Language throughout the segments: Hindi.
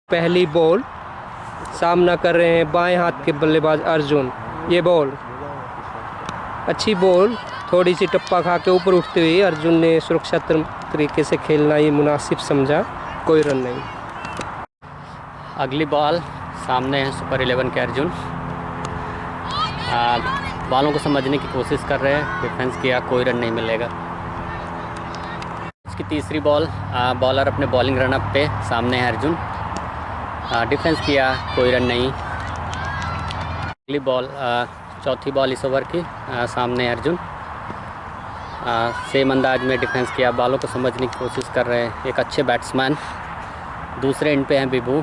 पहली बॉल सामना कर रहे हैं बाएं हाथ के बल्लेबाज अर्जुन। ये बॉल अच्छी बॉल, थोड़ी सी टप्पा खा के ऊपर उठते हुए अर्जुन ने सुरक्षित तरीके से खेलना ही मुनासिब समझा, कोई रन नहीं। अगली बॉल सामने है सुपर 11 के अर्जुन। बॉलों को समझने की कोशिश कर रहे हैं, डिफेंस किया, कोई रन नहीं मिलेगा। इसकी तीसरी बॉल, बॉलर अपने बॉलिंग रनअप पे, सामने है अर्जुन, डिफेंस किया, कोई रन नहीं। अगली बॉल, चौथी बॉल इस ओवर की, सामने है अर्जुन, सेम अंदाज में डिफेंस किया, बॉलों को समझने की कोशिश कर रहे हैं, एक अच्छे बैट्समैन। दूसरे एंड पे हैं विभू।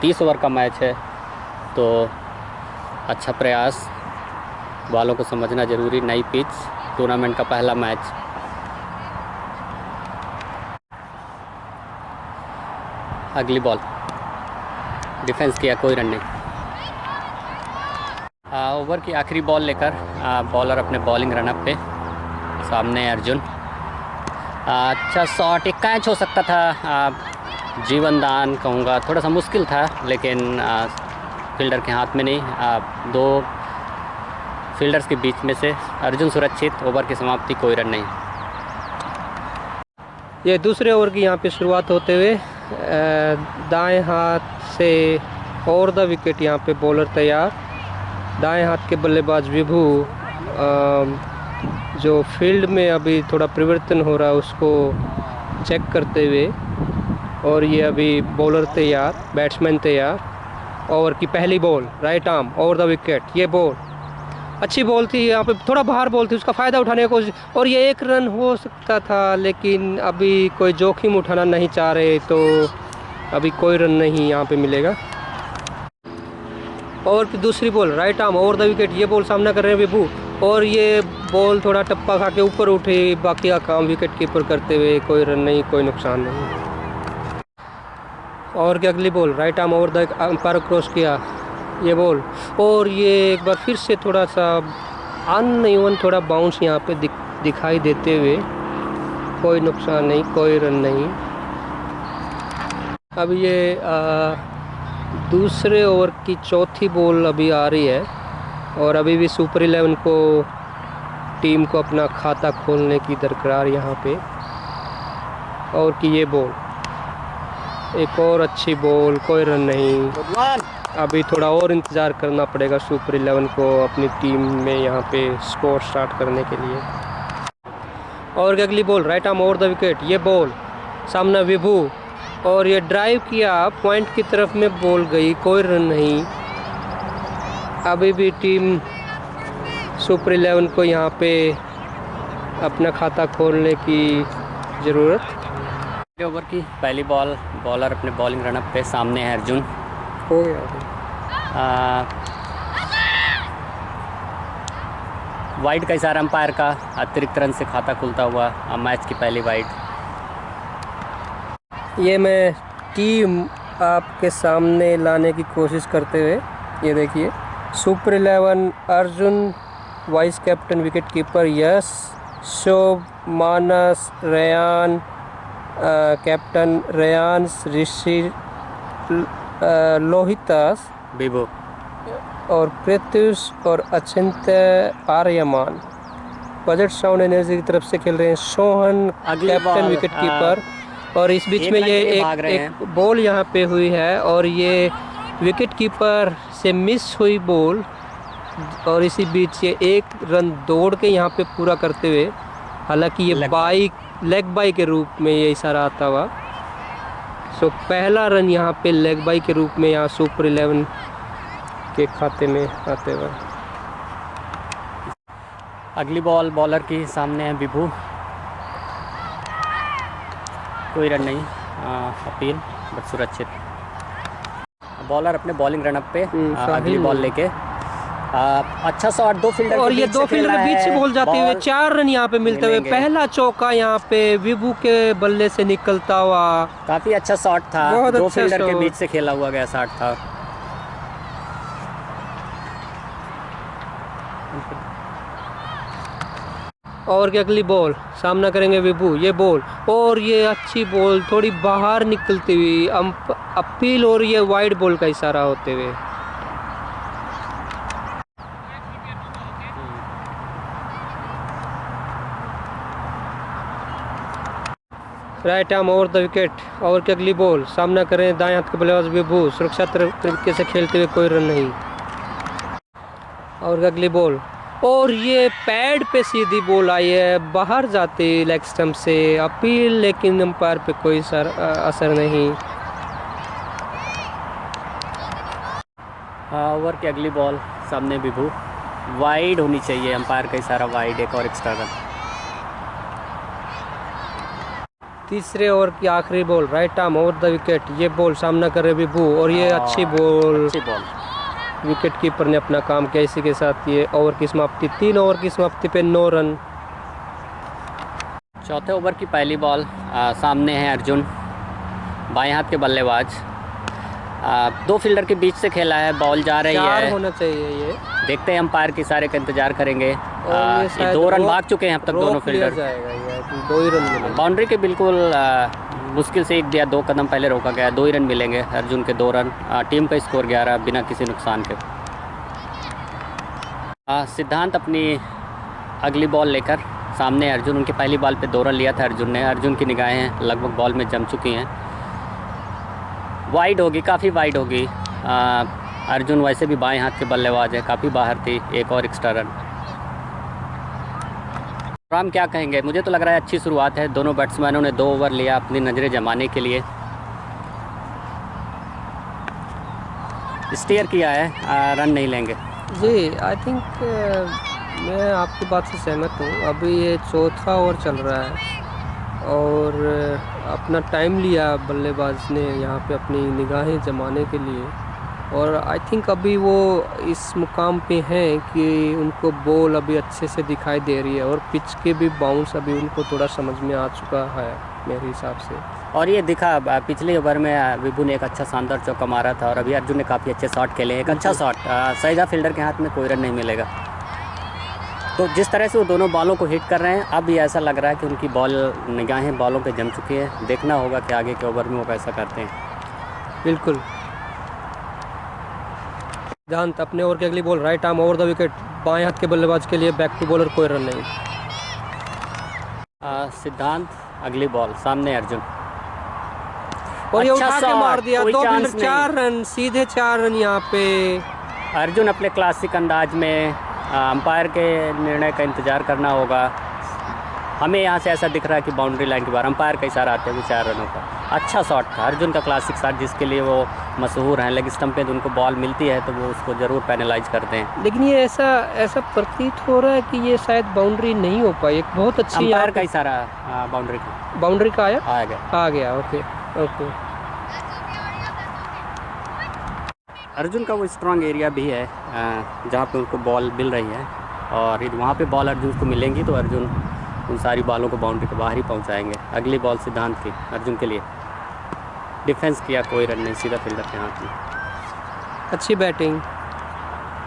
30 ओवर का मैच है तो अच्छा प्रयास, बॉलों को समझना ज़रूरी, नई पिच, टूर्नामेंट का पहला मैच। अगली बॉल डिफेंस किया, कोई रन नहीं। ओवर की आखिरी बॉल लेकर बॉलर अपने बॉलिंग रनअप पे, सामने अर्जुन, अच्छा शॉट, एक कैच हो सकता था, जीवन दान कहूँगा, थोड़ा सा मुश्किल था, लेकिन फील्डर के हाथ में नहीं, दो फील्डर्स के बीच में से अर्जुन सुरक्षित। ओवर की समाप्ति, कोई रन नहीं। ये दूसरे ओवर की यहाँ पे शुरुआत होते हुए दाएं हाथ से और द विकेट यहाँ पे बॉलर तैयार। दाएं हाथ के बल्लेबाज विभू जो फील्ड में अभी थोड़ा परिवर्तन हो रहा है उसको चेक करते हुए, और ये अभी बॉलर तैयार, बैट्समैन तैयार। ओवर की पहली ball right arm over the wicket, ये बॉल अच्छी बॉल थी, यहाँ पे थोड़ा बाहर बॉल थी, उसका फ़ायदा उठाने की कोशिश, और ये एक रन हो सकता था, लेकिन अभी कोई जोखिम उठाना नहीं चाह रहे तो अभी कोई रन नहीं यहाँ पे मिलेगा। ओवर की दूसरी ball right arm over the wicket, ये बॉल सामना कर रहे हैं विभू, और ये बॉल थोड़ा टप्पा खा के ऊपर उठी, बाकी का काम विकेट कीपर करते हुए, कोई रन नहीं, कोई नुकसान नहीं। और की अगली ball right arm over the umpire cross किया, ये बॉल, और ये एक बार फिर से थोड़ा सा अनइवन, थोड़ा बाउंस यहाँ पे दिखाई देते हुए, कोई नुकसान नहीं, कोई रन नहीं। अब ये दूसरे ओवर की चौथी बॉल अभी आ रही है, और अभी भी सुपर 11 को टीम को अपना खाता खोलने की दरकार यहाँ पे। और की ये बॉल, एक और अच्छी बॉल, कोई रन नहीं। अभी थोड़ा और इंतज़ार करना पड़ेगा सुपर 11 को अपनी टीम में यहाँ पे स्कोर स्टार्ट करने के लिए। और अगली ball right arm over the wicket, ये बॉल सामना विभू, और ये ड्राइव किया, पॉइंट की तरफ में बॉल गई, कोई रन नहीं। अभी भी टीम सुपर 11 को यहाँ पे अपना खाता खोलने की ज़रूरत। ओवर की पहली बॉल, बॉलर अपने बॉलिंग रनअप पे, सामने है अर्जुन, हो गया। वाइड का इशारा अंपायर का, अतिरिक्त रन से खाता खुलता हुआ, मैच की पहली वाइड। ये मैं टीम आपके सामने लाने की कोशिश करते हुए, ये देखिए super 11 Arjun vice captain, wicket keeper Yash, Shobh, Manas, Reyaan captain, Reyaan, Rishi, Lohitas, Vibhu, और प्रत्युष और Achint Aryaman budget sound energy की तरफ से खेल रहे हैं। सोहन कैप्टन, विकेट कीपर, और इस बीच में ये एक बॉल यहाँ पे हुई है, और ये विकेट कीपर से मिस हुई बॉल, और इसी बीच ये एक रन दौड़ के यहाँ पे पूरा करते हुए, हालांकि ये लेग बाई के रूप में ये इशारा आता हुआ, सो पहला रन यहाँ पे लेग बाई के रूप में यहाँ सुपर 11 के खाते में आते हुए। अगली बॉल बॉलर की, सामने है विभू, कोई रन नहीं, अपील बट सुरक्षित। बॉलर अपने बॉलिंग रनअप पे, अगली बॉल लेके, अच्छा शॉट, दो फील्डर, और ये दो फील्डर के बीच से बॉल जाते हुए 4 रन यहाँ पे मिलते हुए, पहला चौका यहाँ पे विभू के बल्ले से निकलता हुआ, काफ़ी अच्छा शॉट था, दो फील्डर के बीच से खेला हुआ गया शॉट था। और की अगली बॉल, सामना करेंगे विभू। ये बॉल और ये अच्छी बॉल थोड़ी बाहर निकलती हुई, अपील और ये वाइड बॉल का इशारा होते हुए। Right arm over the wicket. और की अगली बॉल, सामना करें दाएं हाथ के बल्लेबाज विभू। सुरक्षा तरीके से खेलते हुए, कोई रन नहीं। और की अगली बॉल और ये पैड पे सीधी बॉल आई है, बाहर जाती लेग स्टंप से, अपील लेकिन अंपायर पे कोई असर नहीं। ओवर की अगली बॉल, सामने विभू, वाइड होनी चाहिए, अंपायर का इशारा वाइड, एक और एक्स्ट्रा रन। तीसरे ओवर की आखिरी ball, right arm over the wicket. ये बॉल, सामना कर रहे विभू और ये अच्छी बॉल, विकेट कीपर ने अपना काम किया। इसी के साथ ये ओवर की समाप्ति, 3 ओवर की समाप्ति पे 9 रन। चौथे ओवर की पहली बॉल, सामने है अर्जुन, बाएं हाथ के बल्लेबाज। 2 फील्डर के बीच से खेला है, बॉल जा रही है, होना चाहिए ये। देखते हैं, अंपायर के इशारे का इंतजार करेंगे। ये 2 रन भाग चुके हैं अब तक दोनों फील्डर। 2 ही रन मिलेंगे। बाउंड्री के बिल्कुल मुश्किल से 1 या 2 कदम पहले रोका गया, 2 ही रन मिलेंगे। अर्जुन के 2 रन, टीम का स्कोर 11 बिना किसी नुकसान के। सिद्धांत अपनी अगली बॉल लेकर, सामने अर्जुन। उनकी पहली बॉल पे 2 रन लिया था अर्जुन ने। अर्जुन की निगाहें लगभग बॉल में जम चुकी हैं, वाइड होगी, काफ़ी वाइड होगी। अर्जुन वैसे भी बाएं हाथ के बल्लेबाज है, काफ़ी बाहर थी, एक और एक्स्ट्रा रन। राम क्या कहेंगे? मुझे तो लग रहा है अच्छी शुरुआत है। दोनों बैट्समैनों ने 2 ओवर लिया अपनी नज़रें जमाने के लिए, स्टीयर किया है, रन नहीं लेंगे जी। आई थिंक मैं आपकी बात से सहमत हूँ। अभी ये चौथा ओवर चल रहा है और अपना टाइम लिया बल्लेबाज ने यहाँ पे अपनी निगाहें जमाने के लिए, और आई थिंक अभी वो इस मुकाम पे हैं कि उनको बॉल अभी अच्छे से दिखाई दे रही है और पिच के भी बाउंस अभी उनको थोड़ा समझ में आ चुका है मेरे हिसाब से। और ये दिखा पिछले ओवर में विभू ने एक अच्छा शानदार चौका मारा था और अभी अर्जुन ने काफ़ी अच्छे शॉट खेले, एक अच्छा शॉट। सहीजा फील्डर के हाथ में कोई रन नहीं मिलेगा। तो जिस तरह से वो दोनों बॉलों को हिट कर रहे हैं, अब ये ऐसा लग रहा है कि उनकी निगाहें बॉलों पे जम चुकी है। देखना होगा कि आगे के ओवर में वो कैसा करते हैं। बिल्कुल। सिद्धांत अपने ओवर की अगली ball, right arm over the wicket. बाएं हाथ के बल्लेबाज के लिए बैक टू बॉलर, कोई रन नहीं। सिद्धांत अगली बॉल, सामने अर्जुन और ये उठा के मार दिया। 2 फील्डर, 4 रन, सीधे 4 रन यहाँ पे। अर्जुन अपने क्लासिक अंदाज में, अंपायर के निर्णय का इंतज़ार करना होगा। हमें यहाँ से ऐसा दिख रहा है कि बाउंड्री लाइन के बाहर अंपायर का इशारा आते हुए 4 रनों का अच्छा शॉट था। अर्जुन का क्लासिक शॉट जिसके लिए वो मशहूर हैं, लेग स्टंप पे तो उनको बॉल मिलती है तो वो उसको ज़रूर पेनलाइज करते हैं। लेकिन ये ऐसा प्रतीत हो रहा है कि ये शायद बाउंड्री नहीं हो पाई। एक बहुत अच्छी अंपायर का इशारा बाउंड्री का आया, आ गया। ओके। अर्जुन का वो स्ट्रॉन्ग एरिया भी है जहाँ पे उनको बॉल मिल रही है, और वहाँ पे बॉल अर्जुन को मिलेंगी तो अर्जुन उन सारी बॉलों को बाउंड्री के बाहर ही पहुँचाएंगे। अगली बॉल सिद्धांत की, अर्जुन के लिए, डिफेंस किया, कोई रन नहीं, सीधा फील्डर के हाथ में। अच्छी बैटिंग,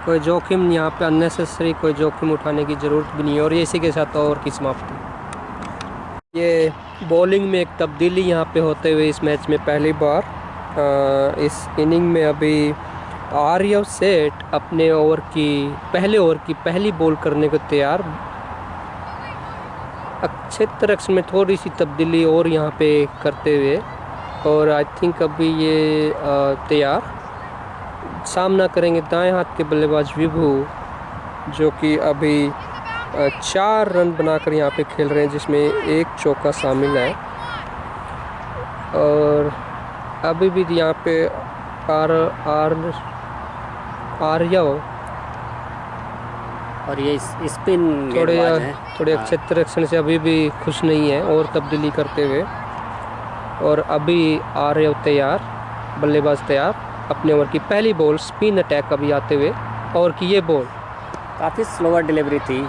कोई जोखिम यहाँ पे अननेसेसरी कोई जोखिम उठाने की ज़रूरत भी नहीं है। और ये इसी के साथ ओवर की समाप्ति। ये बॉलिंग में एक तब्दीली यहाँ पे होते हुए इस मैच में पहली बार इस इनिंग में अभी आर्यव सेठ अपने पहले ओवर की पहली बॉल करने को तैयार। क्षेत्र रक्षण में थोड़ी सी तब्दीली और यहाँ पे करते हुए, और आई थिंक अभी ये तैयार। सामना करेंगे दाएं हाथ के बल्लेबाज विभू, जो कि अभी 4 रन बनाकर यहाँ पे खेल रहे हैं, जिसमें 1 चौका शामिल है। और अभी भी यहाँ पे आर्यव और ये स्पिन थोड़े क्षेत्र रक्षण से अभी भी खुश नहीं है और तब्दीली करते हुए। और अभी आर्यव तैयार, बल्लेबाज तैयार। अपने ओवर की पहली बॉल, स्पिन अटैक अभी आते हुए। और की ये बॉल काफ़ी स्लोअर डिलीवरी थी,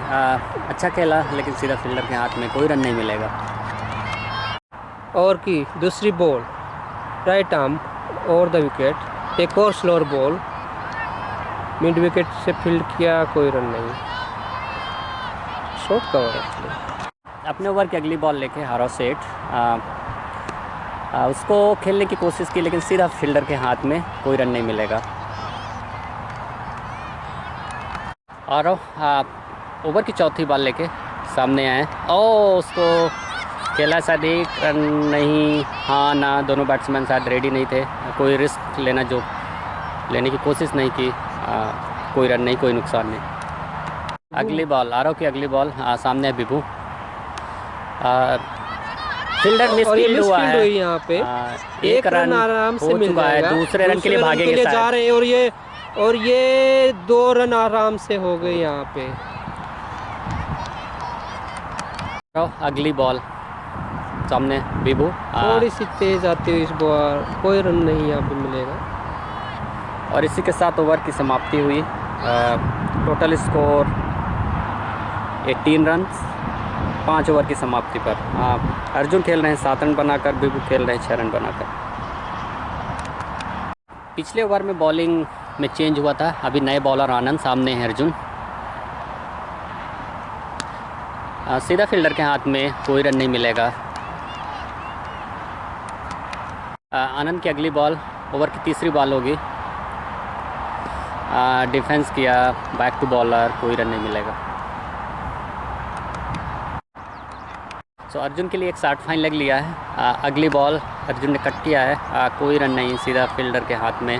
अच्छा खेला, लेकिन सीधा फील्डर के हाथ में, कोई रन नहीं मिलेगा। और की दूसरी ball, right arm over the wicket. एक और स्लोअर बॉल, मिड विकेट से फील्ड किया, कोई रन नहीं। Short cover actually. अपने ओवर की अगली बॉल लेके हारो सेठ उसको खेलने की कोशिश की, लेकिन सीधा फील्डर के हाथ में, कोई रन नहीं मिलेगा। और ओवर की चौथी बॉल लेके सामने आए, उसको खेला, शायद एक रन नहीं, हाँ ना, दोनों बैट्समैन शायद रेडी नहीं थे, कोई रिस्क लेने की कोशिश नहीं की, कोई रन नहीं, कोई नुकसान नहीं। अगली बॉल, आरव की अगली बॉल, सामने है बिभू, फील्डर मिसफील्ड हुआ है यहाँ पे, एक रन आराम से मिल चुका है, जाएगा, दूसरे रन के लिए भागेंगे जा रहे हैं, और ये 2 रन आराम से हो गए यहाँ पे। अगली बॉल सामने बिभू, थोड़ी सी तेज आती हुई इस बॉल, कोई रन नहीं यहाँ पे मिलेगा। और इसी के साथ ओवर की समाप्ति हुई। टोटल स्कोर 18 रन 5 ओवर की समाप्ति पर। अर्जुन खेल रहे हैं 7 रन बनाकर, बिभू खेल रहे हैं 6 रन बनाकर। पिछले ओवर में बॉलिंग में चेंज हुआ था, अभी नए बॉलर आनंद, सामने है अर्जुन, सीधा फील्डर के हाथ में, कोई रन नहीं मिलेगा। आनंद की अगली बॉल, ओवर की तीसरी बॉल होगी, डिफेंस किया, बैक टू बॉलर, कोई रन नहीं मिलेगा। सो अर्जुन के लिए एक शॉर्ट फाइन लग लिया है। अगली बॉल अर्जुन ने कट किया है, कोई रन नहीं, सीधा फील्डर के हाथ में।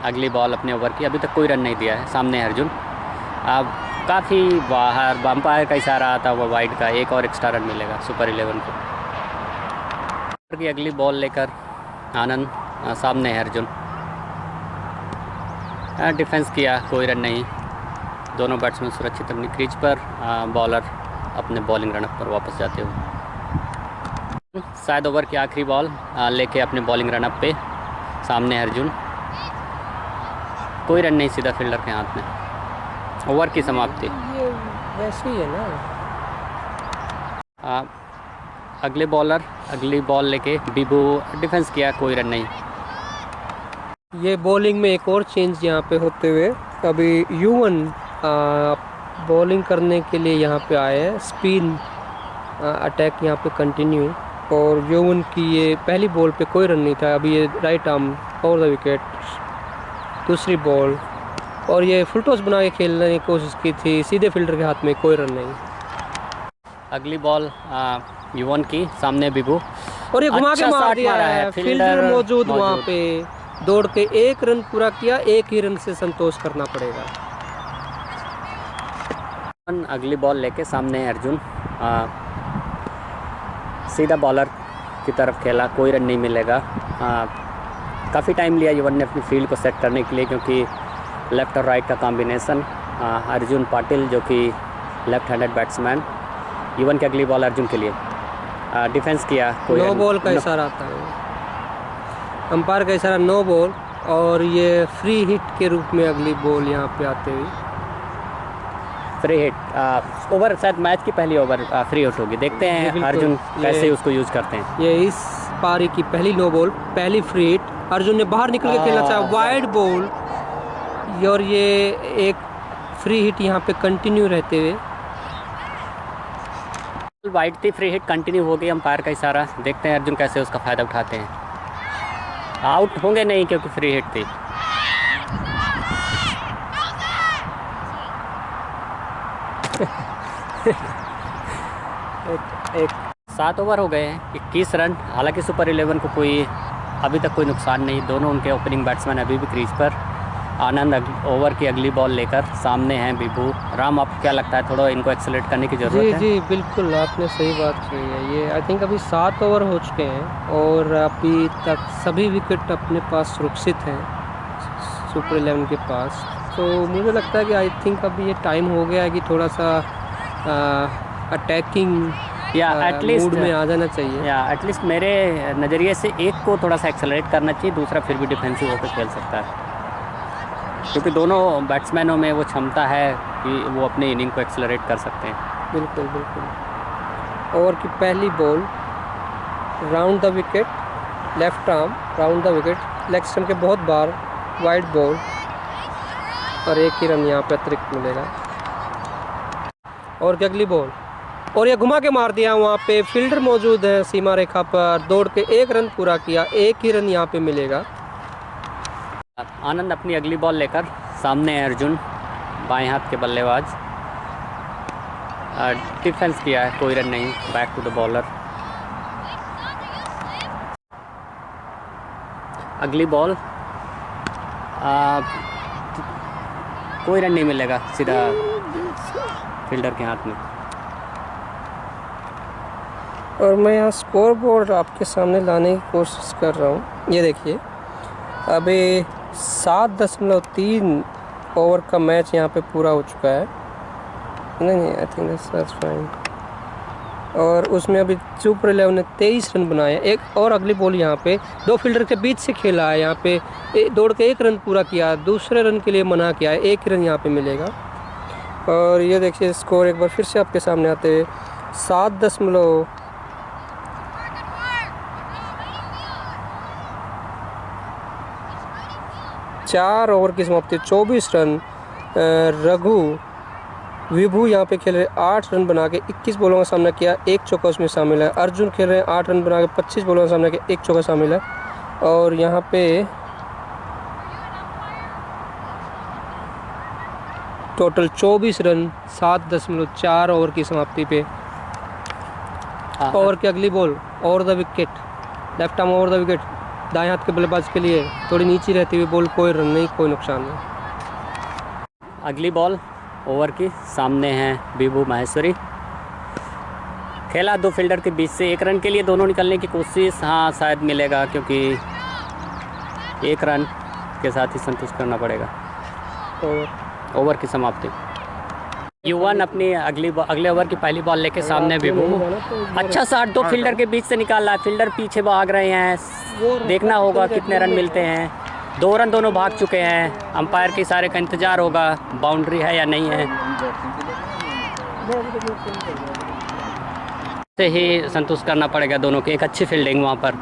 अगली बॉल अपने ओवर की, अभी तक कोई रन नहीं दिया है, सामने है अर्जुन, काफ़ी बाहर, बम्पायर का इशारा आता हुआ वाइड का, एक और एक्स्ट्रा रन मिलेगा सुपर 11 को। की अगली बॉल लेकर आनंद, सामने है अर्जुन, डिफेंस किया, कोई रन नहीं, दोनों बैट्समैन सुरक्षित अपनी क्रीज पर, बॉलर अपने बॉलिंग रनअप पर वापस जाते हुए। शायद ओवर की आखिरी बॉल लेके अपने बॉलिंग रनअप पे, सामने है अर्जुन, कोई रन नहीं, सीधा फील्डर के हाथ में, ओवर की समाप्ति। ये वैसे ही है ना। अगले बॉलर अगली बॉल लेके बिभू, डिफेंस किया, कोई रन नहीं। ये बॉलिंग में एक और चेंज यहाँ पे होते हुए, अभी युवन बॉलिंग करने के लिए यहाँ पे आए हैं, स्पिन अटैक यहाँ पे कंटिन्यू, और युवन की ये पहली बॉल पे कोई रन नहीं था, अभी ये right arm over the wicket, दूसरी बॉल, और ये फुल टॉस बना के खेलने की कोशिश की थी, सीधे फील्डर के हाथ में, कोई रन नहीं। अगली बॉल युवन की, सामने बिभू, और ये घुमा के मार दिया है, फील्डर मौजूद वहाँ पे, दौड़ के 1 रन पूरा किया, 1 ही रन से संतोष करना पड़ेगा। अगली बॉल लेके सामने है अर्जुन, सीधा बॉलर की तरफ खेला, कोई रन नहीं मिलेगा। काफ़ी टाइम लिया युवन ने अपनी फील्ड को सेट करने के लिए, क्योंकि लेफ़्ट और राइट का कॉम्बिनेशन, अर्जुन पाटिल जो कि लेफ़्ट हैंडेड बैट्समैन, युवन की अगली बॉल अर्जुन के लिए, डिफेंस किया, कोई नो बॉल का इशारा आता है, अंपायर का इशारा नो बॉल, और ये फ्री हिट के रूप में अगली बॉल यहाँ पे आते हुए, फ्री हिट ओवर, शायद मैच की पहली ओवर फ्री हिट होगी, देखते हैं अर्जुन कैसे उसको यूज़ करते हैं। ये इस पारी की पहली नो बॉल, पहली फ्री हिट, अर्जुन ने बाहर निकल के खेलना चाहा, वाइड बॉल, और ये एक फ्री हिट यहाँ पे कंटिन्यू रहते हुए, वाइड थी, फ्री हिट कंटिन्यू हो गई, अंपायर का इशारा, देखते हैं अर्जुन कैसे उसका फ़ायदा उठाते हैं। आउट होंगे नहीं क्योंकि फ्री हिट थी। एक 7 ओवर हो गए हैं, 21 रन, हालांकि सुपर 11 को कोई अभी तक कोई नुकसान नहीं, दोनों उनके ओपनिंग बैट्समैन अभी भी क्रीज पर। आनंद ओवर की अगली बॉल लेकर सामने हैं बिभू। राम, आपको क्या लगता है, थोड़ा इनको एक्सेलरेट करने की ज़रूरत है? जी बिल्कुल, आपने सही बात कही है। ये आई थिंक अभी 7 ओवर हो चुके हैं और अभी तक सभी विकेट अपने पास सुरक्षित हैं सुपर 11 के पास। तो मुझे लगता है कि आई थिंक अभी ये टाइम हो गया है कि थोड़ा सा अटैकिंग या एटलीस्ट मूड में आ जाना चाहिए, या एटलीस्ट मेरे नज़रिए से एक को थोड़ा सा एक्सेलरेट करना चाहिए, दूसरा फिर भी डिफेंसिव होकर खेल सकता है, क्योंकि दोनों बैट्समैनों में वो क्षमता है कि वो अपने इनिंग को एक्सेलरेट कर सकते हैं। बिल्कुल बिल्कुल। ओवर की पहली ball round the wicket, left arm round the wicket, leg stump के बहुत बार, वाइड बॉल, और 1 ही रन यहाँ पे अतिरिक्त मिलेगा। और अगली बॉल, और ये घुमा के मार दिया। वहाँ पे फील्डर मौजूद है सीमा रेखा पर, दौड़ के 1 रन पूरा किया, 1 ही रन यहाँ पे मिलेगा। आनंद अपनी अगली बॉल लेकर, सामने है अर्जुन, बाएं हाथ के बल्लेबाज। डिफेंस किया है, कोई रन नहीं, बैक टू द बॉलर। अगली बॉल, कोई रन नहीं मिलेगा, सीधा फील्डर के हाथ में। और मैं यहाँ स्कोर बोर्ड आपके सामने लाने की कोशिश कर रहा हूँ। ये देखिए, अभी 7.3 ओवर का मैच यहाँ पे पूरा हो चुका है। नहीं, आई थिंक दैट्स फाइन। और उसमें अभी सुपर 11 ने 23 रन बनाए। एक और अगली बॉल यहाँ पे 2 फील्डर के बीच से खेला है, यहाँ पे दौड़ के 1 रन पूरा किया, दूसरे रन के लिए मना किया है, 1 रन यहाँ पे मिलेगा। और ये देखिए स्कोर एक बार फिर से आपके सामने आते हुए, 7.4 ओवर की समाप्ति, 24 रन। रघु विभू यहाँ पे खेल रहे 8 रन बना के 21 बॉलों का सामना किया, 1 चौका उसमें शामिल है। अर्जुन खेल रहे हैं 8 रन बना के 25 बॉलों का सामना किया, 1 चौका शामिल है। और यहाँ पे टोटल 24 रन 7.4 ओवर की समाप्ति पे। ओवर की अगली ball over the wicket, left arm over the wicket, दाएं हाथ के बल्लेबाज के लिए थोड़ी नीचे रहती हुई बॉल, कोई रन नहीं, कोई नुकसान नहीं। अगली बॉल ओवर की, सामने हैं विभू माहेश्वरी। खेला 2 फील्डर के बीच से, 1 रन के लिए दोनों निकलने की कोशिश, हाँ शायद मिलेगा, क्योंकि 1 रन के साथ ही संतुष्ट करना पड़ेगा। ओवर की समाप्ति। युवन अपनी अगले ओवर की पहली बॉल लेके सामने विभू। अच्छा शॉट 2 फील्डर के बीच से निकाला, फील्डर पीछे भाग रहे हैं, देखना होगा कितने रन मिलते हैं। 2 रन दोनों भाग चुके हैं, अंपायर के इशारे का इंतज़ार होगा, बाउंड्री है या नहीं है, से ही संतुष्ट करना पड़ेगा दोनों के। एक अच्छी फील्डिंग वहाँ पर।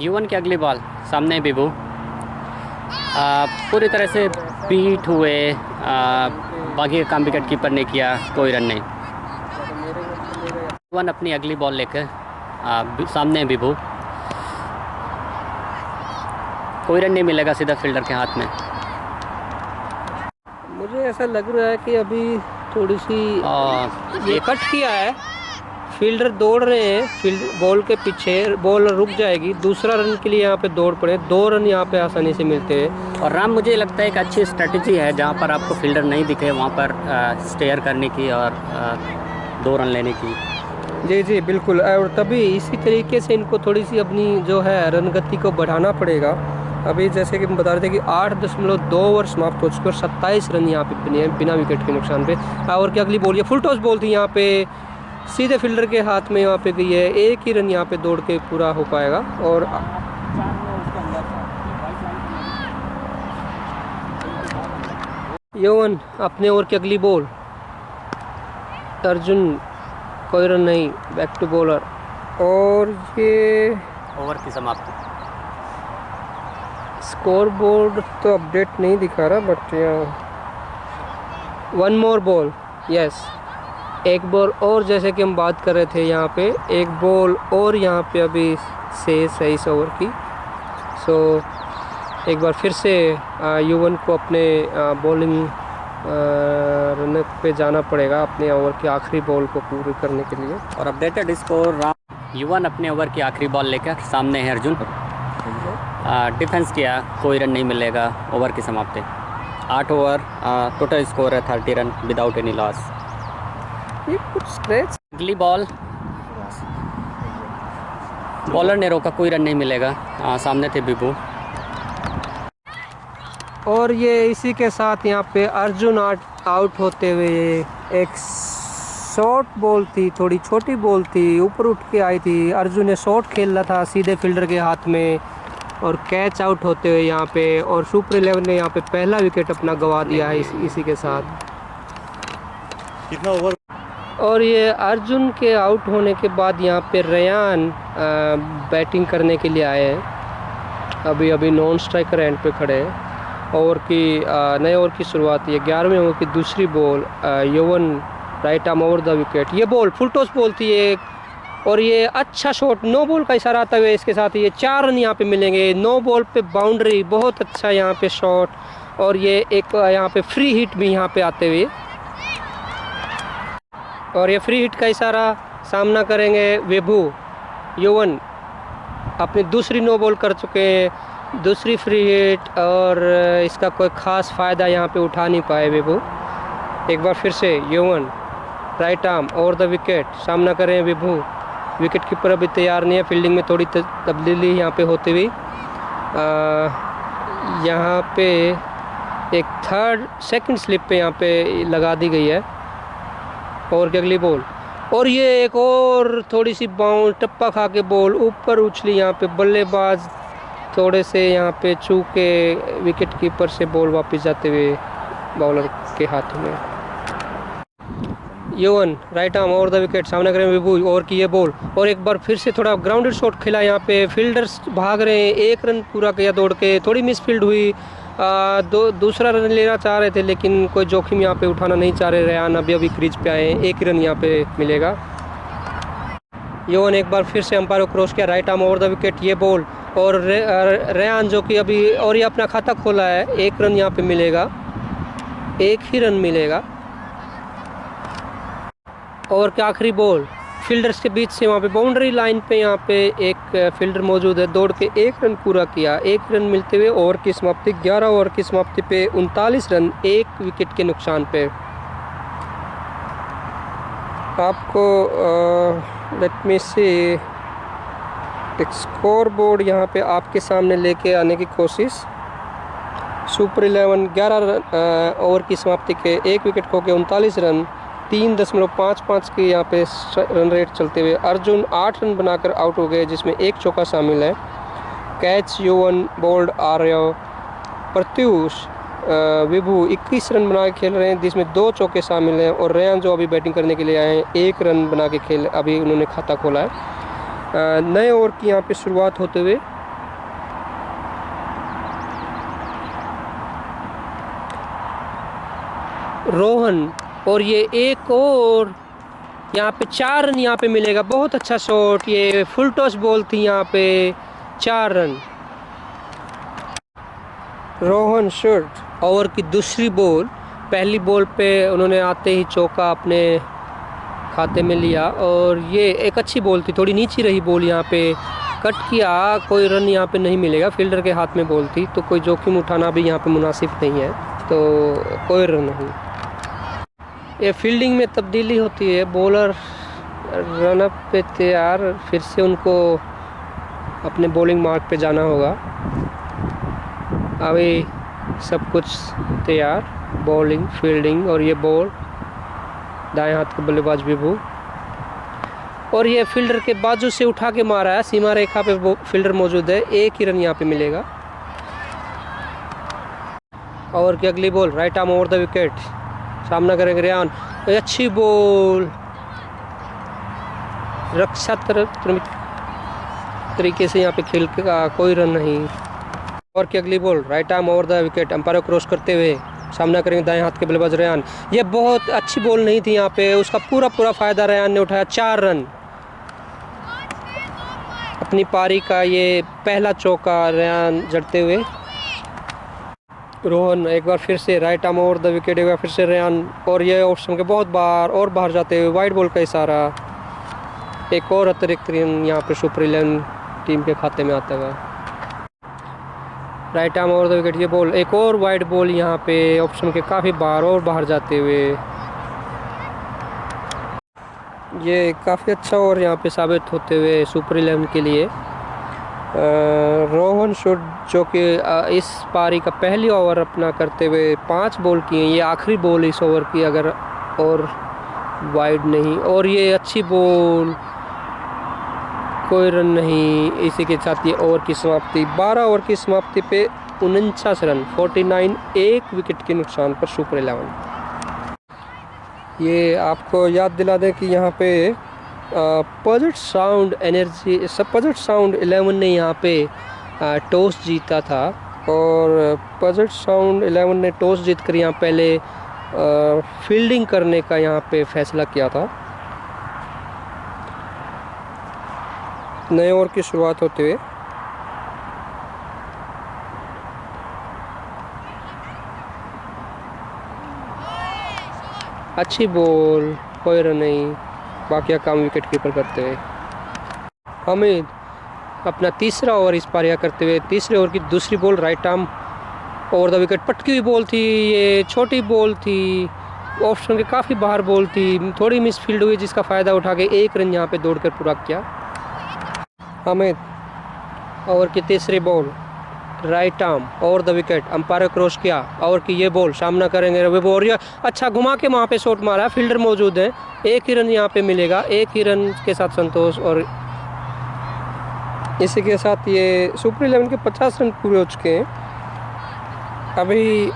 युवन की अगली बॉल, सामने विभू, पूरी तरह से बीट हुए, बाकी का काम विकेट कीपर ने किया, कोई रन नहीं। युवन अपनी अगली बॉल लेकर सामने विभू, कोई रन नहीं मिलेगा, सीधा फील्डर के हाथ में। मुझे ऐसा लग रहा है कि अभी थोड़ी सी ये कट किया है, फील्डर दौड़ रहे हैं, फील्ड बॉल के पीछे, बॉल रुक जाएगी, दूसरा रन के लिए यहाँ पे दौड़ पड़े, 2 रन यहाँ पे आसानी से मिलते हैं। और राम, मुझे लगता है एक अच्छी स्ट्रेटजी है, जहाँ पर आपको फील्डर नहीं दिखे वहाँ पर स्टेयर करने की और 2 रन लेने की। जी जी बिल्कुल, और तभी इसी तरीके से इनको थोड़ी सी अपनी जो है रन गति को बढ़ाना पड़ेगा। अभी जैसे कि हम बता रहे थे कि 8.2 ओवर समाप्त हो चुके और 27 रन यहाँ पे बने हैं बिना विकेट के नुकसान पे। और की अगली बॉल, ये फुल टॉस बॉल थी, यहाँ पे सीधे फील्डर के हाथ में यहाँ पे गई है, 1 ही रन यहाँ पे दौड़ के पूरा हो पाएगा। और यौवन अपने ओवर की अगली बॉल, अर्जुन, कोई रन नहीं, बैक टू बॉलर। और ये ओवर की समाप्ति। स्कोर बोर्ड तो अपडेट नहीं दिखा रहा, but one more ball, yes, एक बॉल और, जैसे कि हम बात कर रहे थे, यहाँ पे एक बॉल और यहाँ पे अभी से 23 ओवर की। सो एक बार फिर से युवन को अपने बॉलिंग रन पे जाना पड़ेगा अपने ओवर की आखिरी बॉल को पूरी करने के लिए। और अपडेटेड स्कोर, युवन अपने ओवर की आखिरी बॉल लेकर सामने है अर्जुन। डिफेंस किया, कोई रन नहीं मिलेगा, ओवर की समाप्ति। 8 ओवर, टोटल स्कोर है 30 रन विदाउट एनी लॉस। ये कुछ स्क्रैच। अगली बॉल, बॉलर ने रोका, कोई रन नहीं मिलेगा, सामने थे विभू। और ये इसी के साथ यहाँ पे अर्जुन आउट होते हुए, एक शॉर्ट बॉल थी, थोड़ी छोटी बॉल थी, ऊपर उठ के आई थी, अर्जुन ने शॉट खेल रहा था सीधे फील्डर के हाथ में, और कैच आउट होते हुए यहाँ पे, और सुपर 11 ने यहाँ पे पहला विकेट अपना गंवा दिया है इसी के साथ। कितना ओवर? और ये अर्जुन के आउट होने के बाद यहाँ पे रेयान बैटिंग करने के लिए आए हैं। अभी नॉन स्ट्राइकर एंड पे खड़े हैं। ओवर की नए ओवर की शुरुआत। ये 11वें ओवर की दूसरी बॉल, यवन right arm over the wicket. ये बॉल फुल टॉस बॉल थी एक, और ये अच्छा शॉट, नो बॉल का इशारा आता हुए इसके साथ ये 4 रन यहाँ पे मिलेंगे। नो बॉल पे बाउंड्री, बहुत अच्छा यहाँ पे शॉट, और ये एक यहाँ पे फ्री हिट भी यहाँ पे आते हुए, और ये फ्री हिट का इशारा सामना करेंगे विभू। यवन अपनी दूसरी नो बॉल कर चुके हैं, दूसरी फ्री हिट, और इसका कोई ख़ास फ़ायदा यहाँ पे उठा नहीं पाए विभू। एक बार फिर से यवन right arm over the wicket, सामना करें विभू। विकेट कीपर अभी तैयार नहीं है, फील्डिंग में थोड़ी तब्दीली यहाँ पे होती हुई। यहाँ पे एक सेकंड स्लिप पे यहाँ पे लगा दी गई है। और की अगली बॉल, और ये एक और थोड़ी सी बाउंड टप्पा खा के बॉल ऊपर उछली। यहाँ पे बल्लेबाज थोड़े से यहाँ पे चूके विकेट कीपर से बॉल वापस जाते हुए बॉलर के हाथों में। यवन right arm over the wicket, सामने करें विभू। और की ये बॉल, और एक बार फिर से थोड़ा ग्राउंडेड शॉट खेला। यहाँ पे फील्डर्स भाग रहे हैं, 1 रन पूरा किया दौड़ के, थोड़ी मिसफील्ड हुई। दूसरा रन लेना चाह रहे थे लेकिन कोई जोखिम यहाँ पे उठाना नहीं चाह रहे। रेयान अभी क्रीज पे आए, 1 रन यहाँ पे मिलेगा। यवन एक बार फिर से अंपायर को क्रॉस किया, right arm over the wicket. ये बॉल, और रेयान जो कि अभी और ये अपना खाता खोला है, 1 रन यहाँ पे मिलेगा, 1 ही रन मिलेगा। और क्या आखिरी बॉल, फील्डर्स के बीच से वहाँ पे बाउंड्री लाइन पे यहाँ पे एक फील्डर मौजूद है, दौड़ के 1 रन पूरा किया। 1 रन मिलते हुए ओवर की समाप्ति, 11 ओवर की समाप्ति पे 39 रन 1 विकेट के नुकसान पे। आपको लेट मी सी एक स्कोर बोर्ड यहाँ पे आपके सामने लेके आने की कोशिश। सुपर 11 11 ओवर की समाप्ति के 1 विकेट खो के 39 रन, 3.55 की यहाँ पे रन रेट चलते हुए अर्जुन 8 रन बनाकर आउट हो गए, जिसमें 1 चौका शामिल है। कैच यवन, बोल्ड आर्य, प्रत्यूष, विभू 21 रन बना के खेल रहे हैं, जिसमें 2 चौके शामिल हैं। और रेयान जो अभी बैटिंग करने के लिए आए हैं, 1 रन बना के खेल, अभी उन्होंने खाता खोला है। नए ओवर की यहाँ पे शुरुआत होते हुए रोहन, और ये एक और यहाँ पे 4 रन यहाँ पे मिलेगा। बहुत अच्छा शॉट, ये फुल टॉस बॉल थी, यहाँ पे 4 रन। रोहन शॉट ओवर की दूसरी बॉल, पहली बॉल पे उन्होंने आते ही चौका अपने खाते में लिया, और ये एक अच्छी बॉल थी, थोड़ी नीची रही बॉल, यहाँ पे कट किया, कोई रन यहाँ पे नहीं मिलेगा। फील्डर के हाथ में बॉल थी तो कोई जोखिम उठाना भी यहाँ पे मुनासिब नहीं है, तो कोई रन नहीं। ये फील्डिंग में तब्दीली होती है, बॉलर रनअप पे तैयार, फिर से उनको अपने बॉलिंग मार्क पे जाना होगा। अभी सब कुछ तैयार, बॉलिंग, फील्डिंग, और ये बॉल दाएं हाथ के बल्लेबाज विभू, और ये फील्डर के बाजू से उठा के मारा है, सीमा रेखा पे फील्डर मौजूद है, 1 ही रन यहाँ पे मिलेगा। और की अगली ball, right arm over the wicket, सामना करेंगे रेयान। अच्छी बॉल, रक्षा तरीके से यहाँ पे खेल का कोई रन नहीं। और की अगली ball, right arm over the wicket, umpire को क्रॉस करते हुए सामना करेंगे दाएं हाथ के बल्लेबाज रेयान। ये बहुत अच्छी बॉल नहीं थी, यहाँ पे उसका पूरा फ़ायदा रेयान ने उठाया, 4 रन। अपनी पारी का ये पहला चौका रेयान जड़ते हुए। रोहन एक बार फिर से right arm over the wicket, एक बार फिर से रेयान, और ये ऑप्शन के बहुत बार और बाहर जाते हुए वाइड बॉल का इशारा। एक और अतिरिक्त रन यहाँ पे सुपर 11 टीम के खाते में आता है। Right arm over the wicket, ये बॉल, एक और वाइड बॉल यहाँ पे ऑप्शन के काफ़ी बार और बाहर जाते हुए। ये काफ़ी अच्छा ओवर यहाँ पे साबित होते हुए सुपर 11 के लिए। रोहन शुड जो कि इस पारी का पहली ओवर अपना करते हुए 5 बॉल किए, ये आखिरी बॉल इस ओवर की अगर और वाइड नहीं, और ये अच्छी बॉल, कोई रन नहीं। इसी के साथ ये ओवर की समाप्ति, 12 ओवर की समाप्ति पे 49 रन, 49, 1 विकेट के नुकसान पर सुपर 11। ये आपको याद दिला दें कि यहाँ पे पजट साउंड 11 ने यहाँ पे टॉस जीता था, और पजट साउंड 11 ने टॉस जीतकर यहाँ पहले फील्डिंग करने का यहाँ पे फैसला किया था। नए ओवर की शुरुआत होते हुए अच्छी बॉल, कोई रन नहीं, बाकी काम विकेट कीपर करते हुए हामिद अपना तीसरा ओवर इस पारिया करते हुए तीसरे ओवर की दूसरी ball right arm over the wicket, पटकी हुई बॉल थी, ये छोटी बॉल थी, ऑप्शन के काफ़ी बाहर बॉल थी, थोड़ी मिस फील्ड हुई जिसका फ़ायदा उठा के 1 रन यहाँ पे दौड़कर पूरा किया हामिद। ओवर की तीसरी ball right arm over the wicket, umpire cross किया, ओवर की ये बॉल सामना करेंगे रवि बोरिया, अच्छा घुमा के वहाँ पे शॉट मारा, फील्डर मौजूद है, 1 ही रन यहाँ पे मिलेगा, 1 ही रन के साथ संतोष। और इसी के साथ ये सुपर 11 के 50 रन पूरे हो चुके हैं। अभी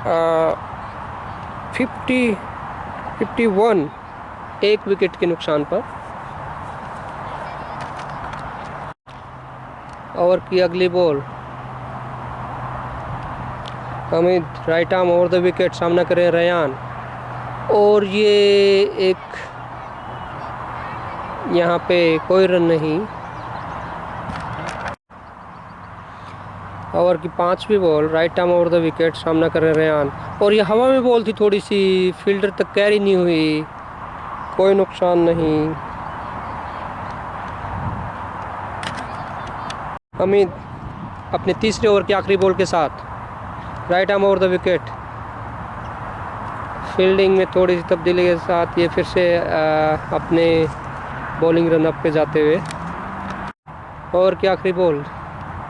51 एक विकेट के नुकसान पर। ओवर की अगली ball Hamid right arm over the wicket, सामना करें रयान, और ये एक यहाँ पे कोई रन नहीं। ओवर की 5वीं ball right arm over the wicket, सामना कर रहे रयान, और ये हवा में बॉल थी, थोड़ी सी फील्डर तक कैरी नहीं हुई, कोई नुकसान नहीं। हामिद अपने तीसरे ओवर की आखिरी बॉल के साथ right arm over the wicket, fielding में थोड़ी सी तब्दीली के साथ ये फिर से अपने बॉलिंग रन अप पे जाते हुए। ओवर की आखिरी बॉल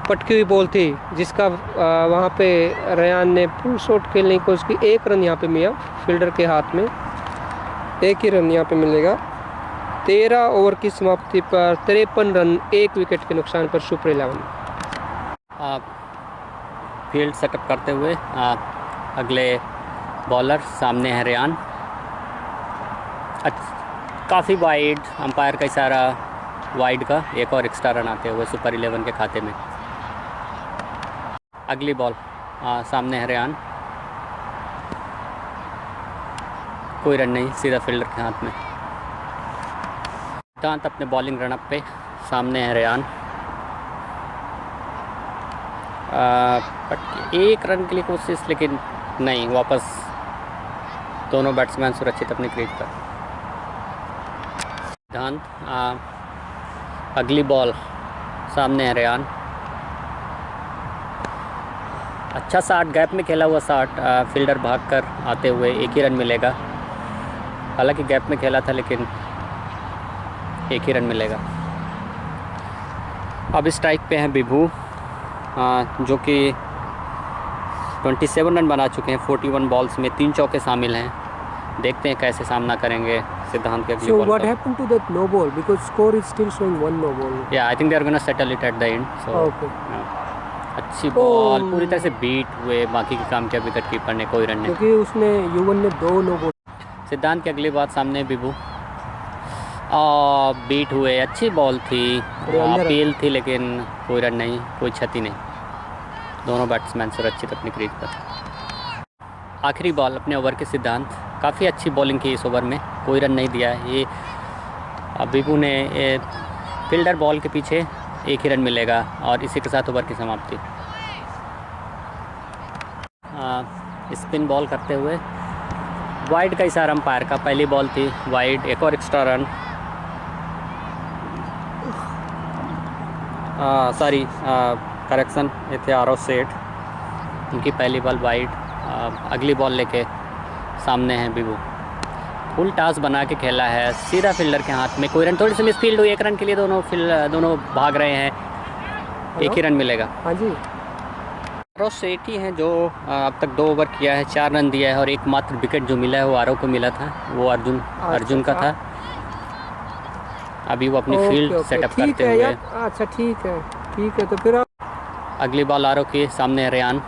पटकी हुई बॉल थी जिसका वहाँ पे रयान ने फुल शॉट खेलने की कोशिश की, 1 रन यहाँ पे मिला फील्डर के हाथ में, 1 ही रन यहाँ पे मिलेगा। 13 ओवर की समाप्ति पर 53 रन 1 विकेट के नुकसान पर सुपर 11। फील्ड सेटअप करते हुए अगले बॉलर सामने है रयान, काफ़ी वाइड, अंपायर का इशारा वाइड का, 1 और एक्स्ट्रा रन आते हुए सुपर 11 के खाते में। अगली बॉल सामने है रयान, कोई रन नहीं, सीधा फील्डर के हाथ में। सिद्धांत अपने बॉलिंग रनअप पे, सामने है रयान, 1 रन के लिए कोशिश, लेकिन नहीं, वापस दोनों बैट्समैन सुरक्षित अपनी क्रीज पर। सिद्धांत अगली बॉल सामने है रयान, अच्छा शॉट, गैप में खेला हुआ शॉट, फील्डर भागकर आते हुए 1 ही रन मिलेगा, हालांकि गैप में खेला था लेकिन 1 ही रन मिलेगा। अब स्ट्राइक पे हैं बिभू, जो कि 27 रन बना चुके हैं 41 बॉल्स में, 3 चौके शामिल हैं। देखते हैं कैसे सामना करेंगे सिद्धांत के अगली ball. So what happened to that no ball? Because score is still showing 1 no ball. Yeah, I think they are gonna settle it at the end. So Okay. अच्छी बॉल, पूरी तरह से बीट हुए, बाकी के काम किया विकेट कीपर ने, कोई रन नहीं। क्योंकि उसने युवन ने 2 no ball. सिद्धांत की अगली बात सामने बिभू, बीट हुए, अच्छी बॉल थी, अपील थी, लेकिन कोई रन नहीं, कोई क्षति नहीं, दोनों बैट्समैन सुरक्षित अपनी क्रीज पर। आखिरी बॉल अपने ओवर के सिद्धांत, काफ़ी अच्छी बॉलिंग की इस ओवर में, कोई रन नहीं दिया है। ये बिभू ने फील्डर बॉल के पीछे 1 ही रन मिलेगा, और इसी के साथ ओवर की समाप्ति। स्पिन बॉल करते हुए वाइड का इशारा अंपायर का, पहली बॉल थी वाइड, 1 और एक्स्ट्रा रन, सॉरी करेक्शन, ये थे आरव सेठ, उनकी पहली बॉल वाइड। अगली बॉल लेके सामने हैं बिभू, फुल टॉस बना के खेला है, सीधा फील्डर के हाथ में, कोई रन, थोड़ी सी मिस फील्ड हुई, 1 रन के लिए दोनों भाग रहे हैं, 1 ही रन मिलेगा। हाँ जी, आरव सेठ ही हैं जो अब तक 2 ओवर किया है, 4 रन दिया है, और एकमात्र विकेट जो मिला है वो आरव को मिला था, वो अर्जुन का था। अभी वो अपनी फील्ड सेटअप करते हुए। अच्छा ठीक है, तो फिर आप अगली बॉल आरव के सामने रयान,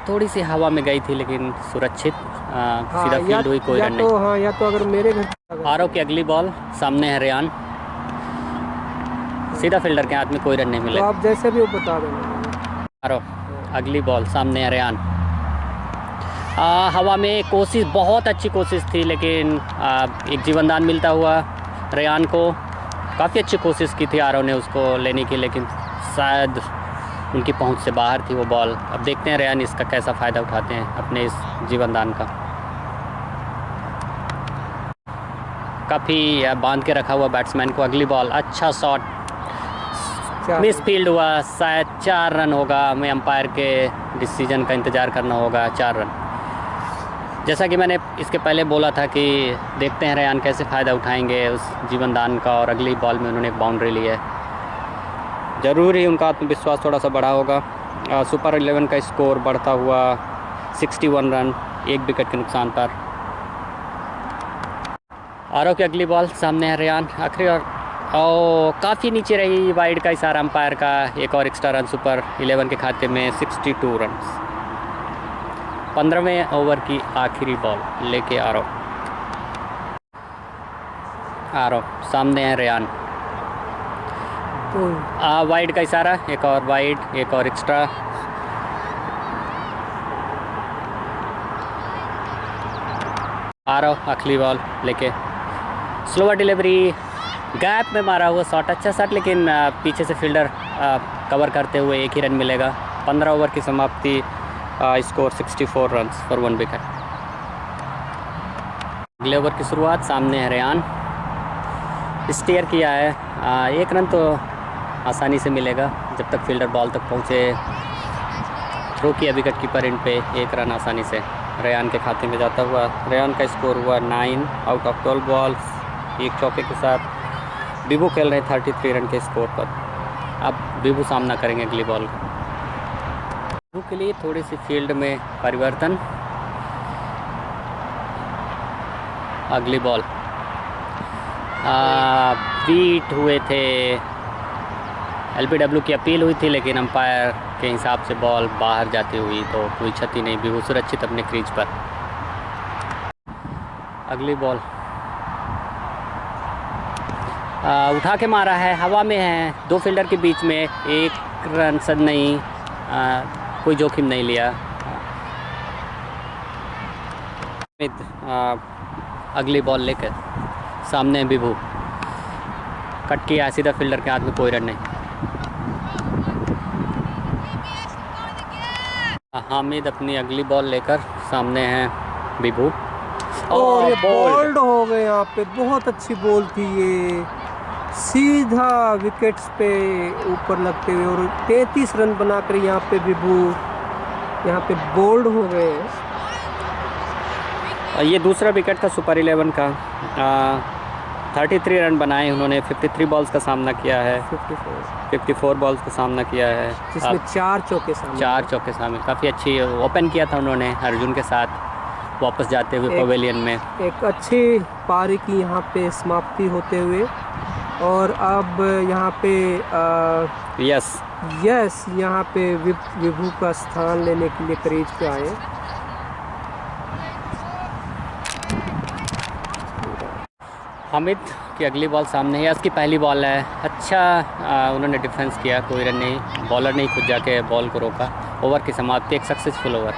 थोड़ी सी हवा में गई थी लेकिन सुरक्षित, सीधा फील्ड हुई, कोई रन नहीं। हाँ, या तो अगर मेरे घर आरव की अगली बॉल सामने है रयान, सीधा फील्डर के हाथ में, कोई रन नहीं मिलेगा। तो आप जैसे भी वो बता देना। आरव अगली बॉल सामने है रेयान। हवा में कोशिश, बहुत अच्छी कोशिश थी, लेकिन एक जीवनदान मिलता हुआ रेयान को। काफ़ी अच्छी कोशिश की थी आरव ने उसको लेने की, लेकिन शायद उनकी पहुंच से बाहर थी वो बॉल। अब देखते हैं रेयान इसका कैसा फ़ायदा उठाते हैं अपने इस जीवनदान का। काफ़ी बांध के रखा हुआ बैट्समैन को। अगली बॉल, अच्छा शॉट, मिस फील्ड हुआ, शायद 4 रन होगा। हमें अंपायर के डिसीजन का इंतज़ार करना होगा। 4 रन, जैसा कि मैंने इसके पहले बोला था कि देखते हैं रेयान कैसे फ़ायदा उठाएंगे उस जीवनदान का। और अगली बॉल में उन्होंने एक बाउंड्री ली है। ज़रूर ही उनका आत्मविश्वास थोड़ा सा बढ़ा होगा। सुपर 11 का स्कोर बढ़ता हुआ 61 रन, 1 विकेट के नुकसान पर। आरव की अगली बॉल सामने है रेयान। आखिरी और काफ़ी नीचे रही, वाइड का इशारा अंपायर का। एक और एक्स्ट्रा रन सुपर 11 के खाते में, 62 रन। 15वें ओवर की आखिरी बॉल लेके आरव सामने है रेयान। वाइड का इशारा, एक और वाइड, एक और एक्स्ट्रा। आरव अगली बॉल लेके, स्लोअर डिलीवरी, गैप में मारा हुआ शॉट, अच्छा शॉट, लेकिन पीछे से फील्डर कवर करते हुए 1 ही रन मिलेगा। 15 ओवर की समाप्ति, स्कोर 64 रन फॉर 1 विकेट। अगले ओवर की शुरुआत सामने है रेयान। स्टेयर किया है, 1 रन तो आसानी से मिलेगा जब तक फील्डर बॉल तक पहुँचे। थ्रो किया विकेट कीपर इन पे, 1 रन आसानी से रेयान के खाते में जाता हुआ। रेयान का स्कोर हुआ 9 आउट ऑफ 12 बॉल्स, 1 चौके के साथ। बिबू खेल रहे हैं 33 रन के स्कोर पर। अब बिबू सामना करेंगे अगली बॉल का। बिबू के लिए थोड़ी सी फील्ड में परिवर्तन। अगली बॉल, बीट हुए थे, LBW की अपील हुई थी, लेकिन अंपायर के हिसाब से बॉल बाहर जाती हुई, तो कोई क्षति नहीं। बिबू सुरक्षित अपने क्रीज पर। अगली बॉल उठा के मारा है, हवा में है, 2 फील्डर के बीच में, 1 रन सद नहीं, कोई जोखिम नहीं लिया। अगली बॉल लेकर सामने है बिबू। कट किया सीधा फील्डर के हाथ में, कोई रन नहीं। हामिद अपनी अगली बॉल लेकर सामने हैं बिबू। और ये बोल्ड हो गए यहाँ पे। बहुत अच्छी बॉल थी ये, सीधा विकेट्स पे ऊपर लगते हुए, और 33 रन बनाकर यहाँ पे बिबू यहाँ पे बोल्ड हो गए। ये दूसरा विकेट था सुपर 11 का। 33 रन बनाए उन्होंने। 53 बॉल्स का सामना किया है, 54 बॉल्स का सामना किया है, जिसमें 4 चौके शामिल। 4 चौके शामिल। काफ़ी अच्छी ओपन किया था उन्होंने अर्जुन के साथ वापस जाते हुए पवेलियन में। एक अच्छी पारी की यहाँ पे समाप्ति होते हुए, और अब यहाँ पे यस यहाँ पे विभू का स्थान लेने के लिए क्रीज पे आए। हामिद की अगली बॉल सामने है। इसकी पहली बॉल है। अच्छा उन्होंने डिफेंस किया, कोई रन नहीं। बॉलर ने खुद जाके बॉल को रोका। ओवर की समाप्ति, एक सक्सेसफुल ओवर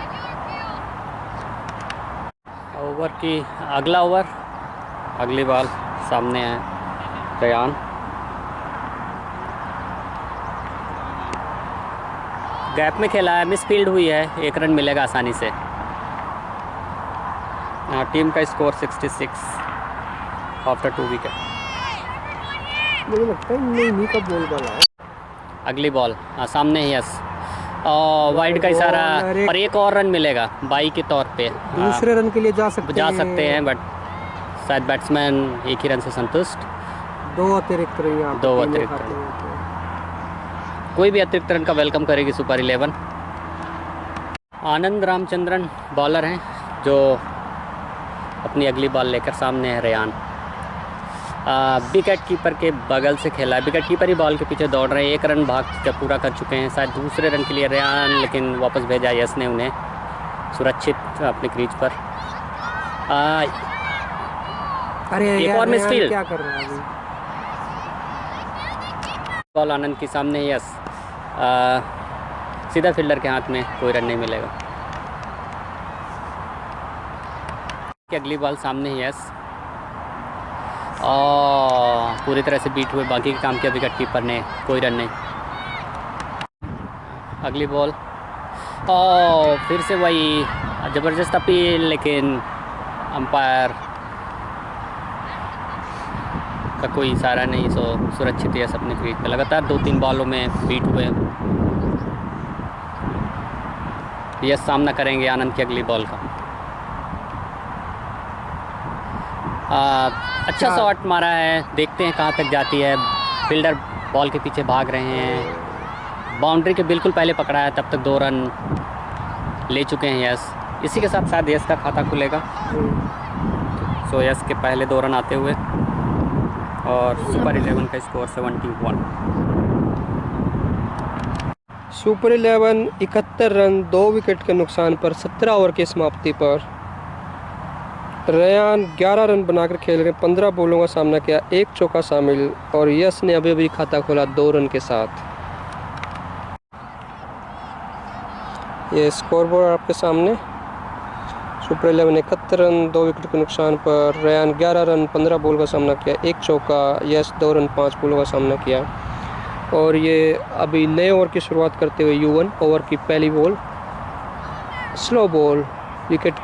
की। अगला ओवर, अगली बॉल सामने है रेयान। गैप में खेला है, मिस फील्ड हुई है, 1 रन मिलेगा आसानी से। टीम का स्कोर 66 आफ्टर 2 विकेट। मुझे लगता है नहीं का बॉल वाला। अगली बॉल सामने ही, यस, वाइड का इशारा, और 1 और रन मिलेगा बाई के तौर पे। दूसरे रन के लिए जा सकते हैं, बट शायद बैट्समैन 1 ही रन से संतुष्ट। 2 अतिरिक्त रन, 2 अतिरिक्त रन। कोई भी अतिरिक्त रन का वेलकम करेगी सुपर 11। आनंद रामचंद्रन बॉलर हैं, जो अपनी अगली बॉल लेकर सामने है रेयान। विकेट कीपर के बगल से खेला है। विकेट कीपर ही बॉल के पीछे दौड़ रहे हैं। 1 रन भाग जब पूरा कर चुके हैं, शायद दूसरे रन के लिए रेयान, लेकिन वापस भेजा यस ने उन्हें सुरक्षित अपने क्रीज पर। अरे एक और मिस फील्ड। क्या कर रहा है? बॉल आनंद के सामने, यस, सीधा फील्डर के हाथ में, कोई रन नहीं मिलेगा। अगली बॉल सामने ही, यस, और पूरी तरह से बीट हुए, बाकी के काम किया विकेट कीपर ने, कोई रन नहीं। अगली बॉल, और फिर से वही ज़बरदस्त अपील, लेकिन अंपायर का कोई इशारा नहीं, सो सुरक्षित यस अपने क्रीज पे। लगातार 2-3 बॉलों में बीट हुए, यस सामना करेंगे आनंद की अगली बॉल का। अच्छा शॉट मारा है, देखते हैं कहाँ तक जाती है। फील्डर बॉल के पीछे भाग रहे हैं, बाउंड्री के बिल्कुल पहले पकड़ा है, तब तक 2 रन ले चुके हैं यस। इसी के साथ साथ यस का खाता खुलेगा। सो यस के पहले 2 रन आते हुए और सुपर 11 का स्कोर 71। सुपर 11 71 रन 2 विकेट के नुकसान पर 17 ओवर की समाप्ति पर रेयान 11 रन बनाकर खेल रहे, 15 बॉलों का सामना किया, 1 चौका शामिल, और यस ने अभी अभी खाता खोला 2 रन के साथ। ये स्कोर बोर्ड आपके सामने। सुपर 11 71 रन 2 विकेट के नुकसान पर रेयान 11 रन 15 बॉल का सामना किया, 1 चौका, यस 2 रन 5 बॉलों का सामना किया। और ये अभी नए ओवर की शुरुआत करते हुए युवन, ओवर की पहली ball slow ball, wicket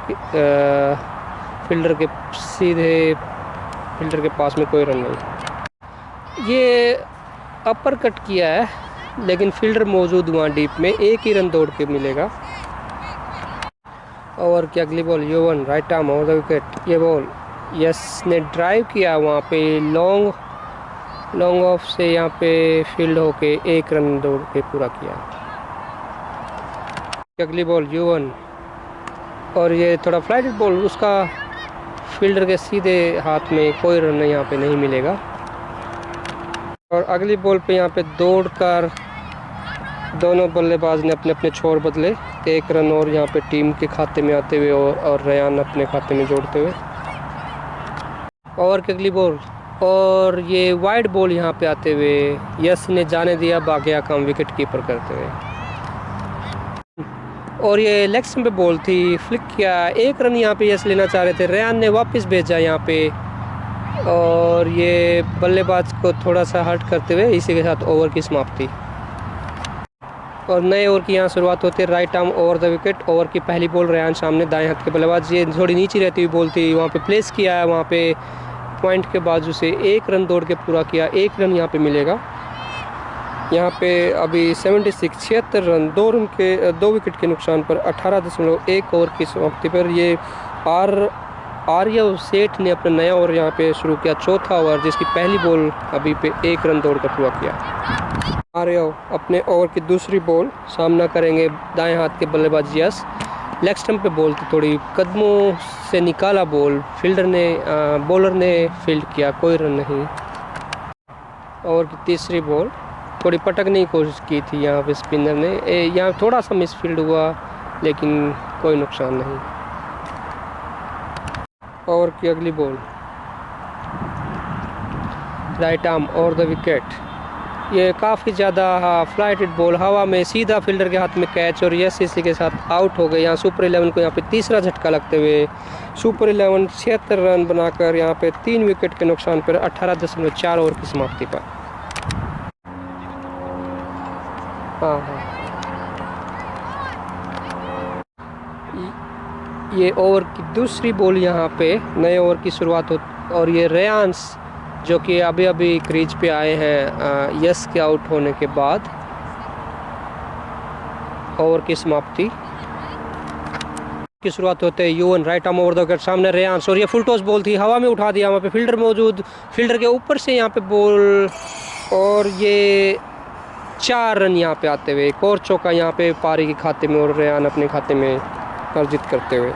fielder के सीधे फील्डर के पास में, कोई रन नहीं। ये अपर कट किया है, लेकिन फील्डर मौजूद वहाँ डीप में, 1 ही रन दौड़ के मिलेगा। ओवर की अगली ball Yuvan, right arm over the wicket. ये बॉल यस ने ड्राइव किया, वहाँ पे लॉन्ग ऑफ से यहाँ पे फील्ड होके 1 रन दौड़ के पूरा किया। अगली बॉल युवन, और ये थोड़ा फ्लाइटेड बॉल, उसका फील्डर के सीधे हाथ में, कोई रन यहाँ पे नहीं मिलेगा। और अगली बॉल पे यहाँ पे दौड़कर दोनों बल्लेबाज ने अपने अपने छोर बदले, 1 रन और यहाँ पे टीम के खाते में आते हुए और रेयान अपने खाते में जोड़ते हुए। ओवर की अगली बॉल, और ये वाइड बॉल यहाँ पे आते हुए यस ने जाने दिया, बाकी काम विकेट कीपर करते हुए। और ये लेग स्टंप पे बॉल थी, फ्लिक किया, 1 रन यहाँ पे यस लेना चाह रहे थे, रेयान ने वापस भेजा यहाँ पे, और ये बल्लेबाज को थोड़ा सा हर्ट करते हुए इसी के साथ ओवर की समाप्ति। और नए ओवर की यहाँ शुरुआत होती है, right arm over the wicket. Over की पहली बॉल रेयान सामने, दाएं हाथ के बल्लेबाज, ये थोड़ी नीचे रहती हुई बॉल थी, वहाँ पे प्लेस किया है, वहाँ पे पॉइंट के बाजू से 1 रन दौड़ के पूरा किया, 1 रन यहाँ पे मिलेगा। यहाँ पे अभी 76 रन 2 विकेट के नुकसान पर 18.1 ओवर की समाप्ति पर ये आर्यव सेठ ने अपना नया ओवर यहाँ पे शुरू किया, चौथा ओवर, जिसकी पहली बॉल अभी पे 1 रन दौड़ कर पूरा किया। आर्यव अपने ओवर की दूसरी बॉल सामना करेंगे दाएं हाथ के बल्लेबाज यस। लेग स्टंप पे बॉल थी, थोड़ी कदमों से निकाला बॉल, बॉलर ने फील्ड किया, कोई रन नहीं। ओवर की तीसरी बॉल, थोड़ी पटकने की कोशिश की थी यहाँ पे स्पिनर ने, यहाँ थोड़ा सा मिसफील्ड हुआ, लेकिन कोई नुकसान नहीं। ओवर की अगली ball, right arm over the wicket. ये काफ़ी ज़्यादा फ्लाइटेड बॉल, हवा में सीधा फील्डर के हाथ में कैच, और यस इसी के साथ आउट हो गए। यहाँ सुपर 11 को यहाँ पे तीसरा झटका लगते हुए सुपर 11 76 रन बनाकर यहाँ पे 3 विकेट के नुकसान पर 18.4 ओवर की समाप्ति पर। हाँ, ये ओवर की दूसरी बॉल यहाँ पे नए ओवर की शुरुआत हो, और ये रेयांस जो कि अभी अभी क्रीज पे आए हैं यस के आउट होने के बाद, ओवर की समाप्ति की शुरुआत होते हैं Yuvan, right arm over the wicket, सामने रेयांस, और ये फुल टॉस बॉल थी, हवा में उठा दिया, वहाँ पे फील्डर मौजूद, फील्डर के ऊपर से यहाँ पे बॉल, और ये 4 रन यहाँ पे आते हुए, एक और चौका यहाँ पे पारी के खाते में, और रेयान अपने खाते में अर्जित करते हुए।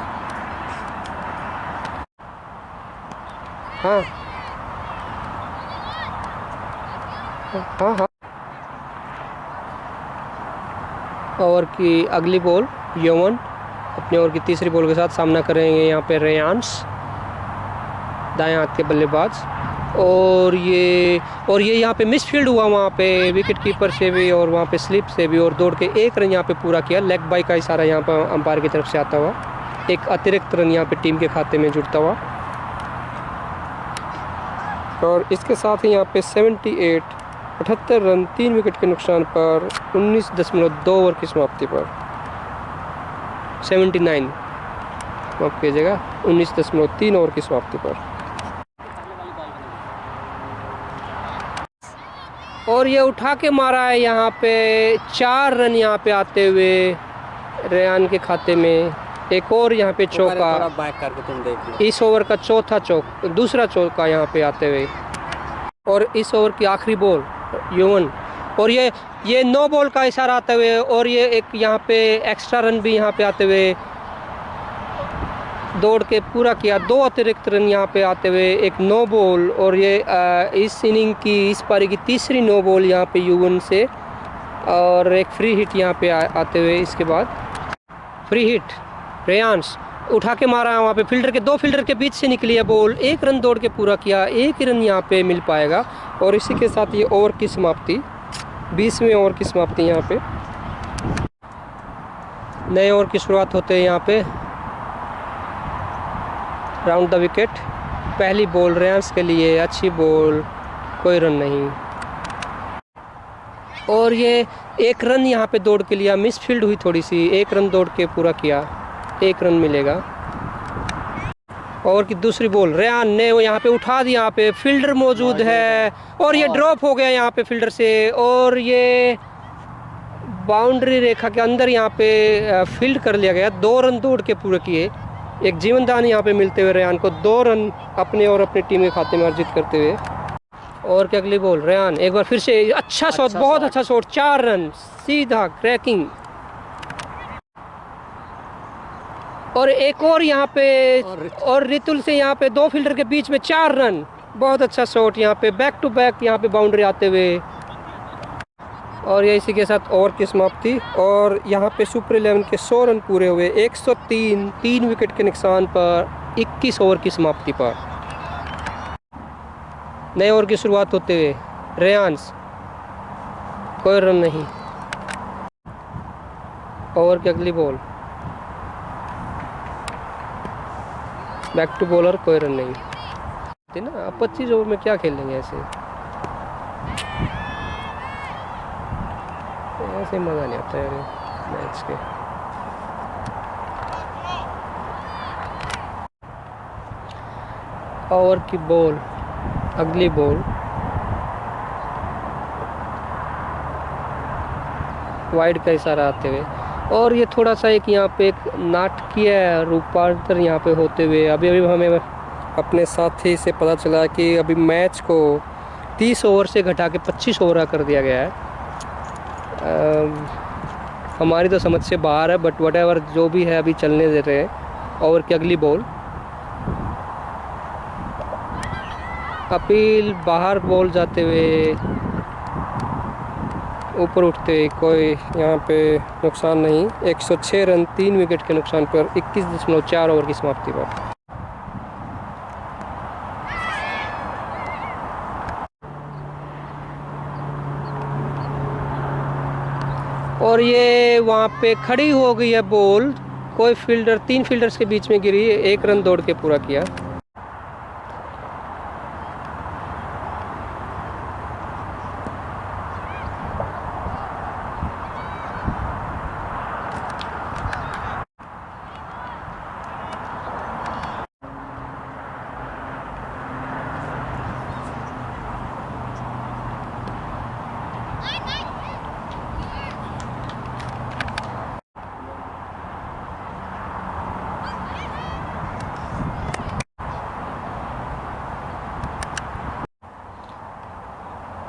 हाँ, ओवर की अगली बॉल युवन अपने ओवर की तीसरी बॉल के साथ सामना करेंगे यहाँ पे रेयांस, दाएं हाथ के बल्लेबाज, और ये यहाँ पे मिसफील्ड हुआ वहाँ पे विकेट कीपर से भी और वहाँ पे स्लिप से भी, और दौड़ के 1 रन यहाँ पे पूरा किया। लेग बाई का इशारा यहाँ पर अंपायर की तरफ से आता हुआ, एक अतिरिक्त रन यहाँ पे टीम के खाते में जुड़ता हुआ। और इसके साथ ही यहाँ पे 78 रन 3 विकेट के नुकसान पर 19.2 ओवर की समाप्ति पर 79 माफ कीजिएगा 19.3 ओवर की समाप्ति पर। और ये उठा के मारा है यहाँ पे 4 रन यहाँ पे आते हुए रेयान के खाते में। एक और यहाँ पे चौका, बैक करके तुम देख लो। इस ओवर का दूसरा चौका यहाँ पे आते हुए, और इस ओवर की आखिरी बॉल युवन, और ये 9 बॉल का इशारा आते हुए, और ये एक यहाँ पे एक्स्ट्रा रन भी यहाँ पे आते हुए दौड़ के पूरा किया। 2 अतिरिक्त रन यहाँ पे आते हुए, एक 9 बॉल, और ये इस इनिंग की इस पारी की तीसरी 9 बॉल यहाँ पे युवन से, और एक फ्री हिट यहाँ पे आते हुए। इसके बाद फ्री हिट रेयांश उठा के मारा वहाँ पे फील्डर के 2 फील्डर के बीच से निकली है बॉल, 1 रन दौड़ के पूरा किया, 1 रन यहाँ पे मिल पाएगा। और इसी के साथ ये ओवर की समाप्ति 20वें ओवर की समाप्ति यहाँ पे। नए ओवर की शुरुआत होते हैं यहाँ पे। राउंड द विकेट, पहली बॉल रेयांश के लिए, अच्छी बॉल, कोई रन नहीं। और ये 1 रन यहाँ पे दौड़ के लिया, मिसफील्ड हुई थोड़ी सी, 1 रन दौड़ के पूरा किया, 1 रन मिलेगा। और की दूसरी बॉल रेयान ने वो यहाँ पे उठा दिया, यहाँ पे फील्डर मौजूद है, और ये ड्रॉप हो गया यहाँ पे फील्डर से, और ये बाउंड्री रेखा के अंदर यहाँ पे फील्ड कर लिया गया। 2 रन दौड़ के पूरे किए, एक जीवनदान यहाँ पे मिलते हुए रेयान को 2 रन अपने और अपनी टीम के खाते में अर्जित करते हुए। और क्या अगली बॉल रेयान एक बार फिर से अच्छा शॉट, बहुत अच्छा शॉट, 4 रन सीधा क्रैकिंग। और एक और यहाँ पे और रितुल से यहाँ पे 2 फील्डर के बीच में 4 रन, बहुत अच्छा शॉट यहाँ पे, बैक टू बैक यहाँ पे बाउंड्री आते हुए। और ये इसी के साथ ओवर की समाप्ति, और यहाँ पे सुपर 11 के 100 रन पूरे हुए, 103 3 विकेट के नुकसान पर 21 ओवर की समाप्ति पर। नए ओवर की शुरुआत होते हुए रेयांश, कोई रन नहीं। ओवर की अगली बॉल बैक टू बॉलर, कोई रन नहीं ना। अब 25 ओवर में क्या खेलेंगे ऐसे मज़ा नहीं आता यार मैच के। ओवर की बॉल, अगली बॉल वाइड का इशारा आते हुए, और ये थोड़ा सा एक यहाँ पे एक नाटकीय रूपांतर यहाँ पे होते हुए अभी हमें अपने साथी से पता चला कि अभी मैच को 30 ओवर से घटा के 25 ओवर कर दिया गया है। हमारी तो समझ से बाहर है, बट वट जो भी है अभी चलने दे रहे हैं। ओवर की अगली बॉल, अपील बाहर बॉल जाते हुए, ऊपर उठते हुए, कोई यहाँ पे नुकसान नहीं। 106 रन 3 विकेट के नुकसान पर 21.4 ओवर की समाप्ति पर। और ये वहाँ पे खड़ी हो गई है बॉल, कोई फील्डर 3 फील्डर्स के बीच में गिरी, 1 रन दौड़ के पूरा किया।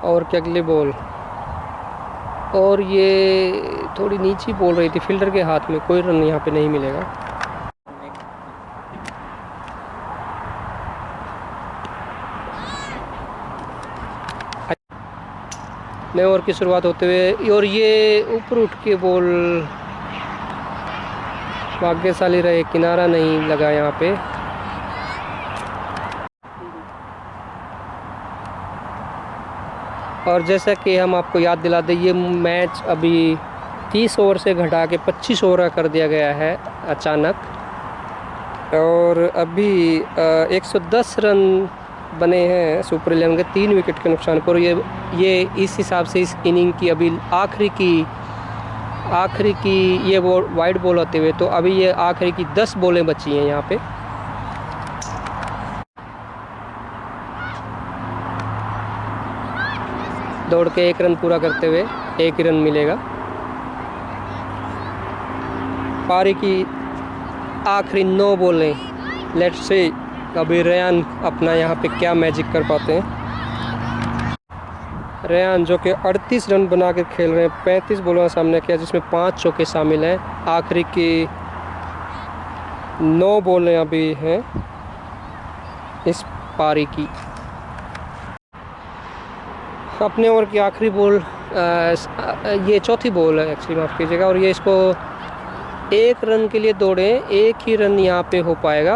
और क्या अगली बॉल, और ये थोड़ी नीची बॉल रही थी फील्डर के हाथ में, कोई रन यहाँ पे नहीं मिलेगा। नए ओवर की शुरुआत होते हुए, और ये ऊपर उठ के बॉल भाग्यशाली रहे, किनारा नहीं लगा यहाँ पे। और जैसा कि हम आपको याद दिला दें, ये मैच अभी 30 ओवर से घटा के 25 ओवर कर दिया गया है अचानक। और अभी 110 रन बने हैं सुपर 11 के 3 विकेट के नुकसान पर। ये इस हिसाब से इस इनिंग की अभी आखिरी की ये वो वाइड बॉल होते हुए, तो अभी ये आखिरी की 10 बॉलें बची हैं यहाँ पे। दौड़ के 1 रन पूरा करते हुए 1 रन मिलेगा। पारी की आखिरी 9 बॉलें। लेट्स से अभी रेयान अपना यहाँ पे क्या मैजिक कर पाते हैं। रेयान जो कि 38 रन बना के खेल रहे हैं, 35 बॉलों का सामना किया जिसमें 5 चौके शामिल हैं। आखिरी की 9 बॉलें अभी हैं इस पारी की। अपने ओवर की आखिरी बॉल, ये चौथी बॉल है एक्चुअली, माफ़ कीजिएगा। और ये इसको 1 रन के लिए दौड़े, 1 ही रन यहाँ पे हो पाएगा।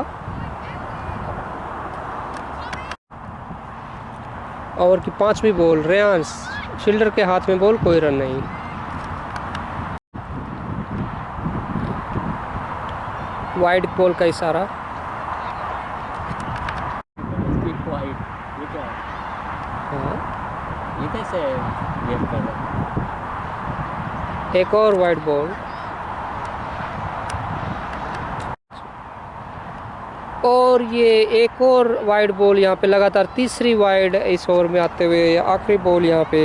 ओवर की 5वीं बॉल, रेयान फील्डर के हाथ में बॉल, कोई रन नहीं। वाइड बॉल का इशारा। ये कैसे गेम कर रहा है? एक और वाइड बॉल और ये एक और वाइड बॉल यहाँ पे, लगातार तीसरी वाइड इस ओवर में आते हुए। आखिरी बॉल यहाँ पे